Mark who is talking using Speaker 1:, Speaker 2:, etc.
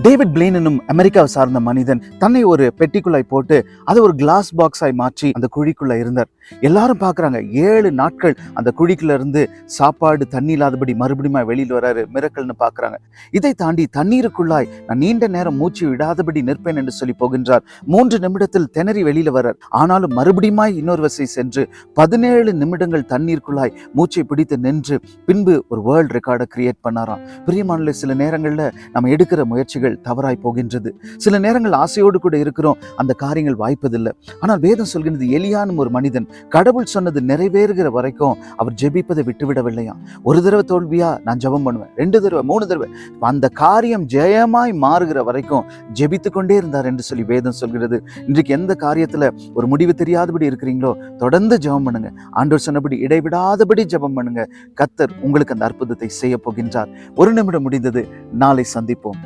Speaker 1: David plane என்னும் அமெரிக்காவை சார்ந்த மனிதன் தன்னை ஒரு பெட்டிக்குள்ளாய் போட்டு அதை ஒரு கிளாஸ் பாக்ஸாய் மாற்றி அந்த குழிக்குள்ள இருந்தார். எல்லாரும் பார்க்குறாங்க, 7 நாட்கள் அந்த குழிக்குள்ள இருந்து சாப்பாடு தண்ணி இல்லாதபடி மறுபடியும் வெளியில் வராரு, மிரக்கல்னு பார்க்குறாங்க. இதை தாண்டி தண்ணீருக்குள்ளாய் நான் நீண்ட நேரம் மூச்சு விடாதபடி நிற்பேன் என்று சொல்லி போகின்றார். 3 நிமிடத்தில் திணறி வெளியில வரார். ஆனாலும் மறுபடியுமாய் இன்னொரு வசை சென்று 17 நிமிடங்கள் தண்ணீருக்குள்ளாய் மூச்சை பிடித்து நின்று பின்பு ஒரு வேர்ல்ட் ரெக்கார்டை கிரியேட் பண்ணாராம். பிரியமானவர்களே, சில நேரங்களில் நம்ம எடுக்கிற முயற்சிகள் தவறாய் போகின்றது. சில நேரங்கள் ஆசையோடு கூட இருக்கிறோம், அந்த காரியங்கள் வாய்ப்பதில்லை. ஆனால் வேதம் சொல்கிறது, எலியானும் ஒரு மனிதன் கடவுள் சொன்னது நிறைவேறுகிற வரைக்கும் அவர் ஜெபிப்பதை விட்டுவிடவில்லையா. ஒரு தடவை தோல்வியா, நான் ஜெபம் பண்ணுவேன், 2 தடவை 3 தடவை, அந்த காரியம் ஜெயமாய் மாறுகிற வரைக்கும் ஜெபித்து கொண்டே இருந்தார் என்று சொல்லி வேதம் சொல்கிறது. இன்றைக்கு எந்த காரியத்துல ஒரு முடிவு தெரியாதபடி இருக்கிறீங்களோ தொடர்ந்து ஜெபம் பண்ணுங்க. ஆண்டவர் சொன்னபடி இடைவிடாதபடி ஜெபம் பண்ணுங்க. கர்த்தர் உங்களுக்கு அந்த அற்புதத்தை செய்ய போகின்றார். 1 நிமிடம் முடிந்தது. நாளை சந்திப்போம்.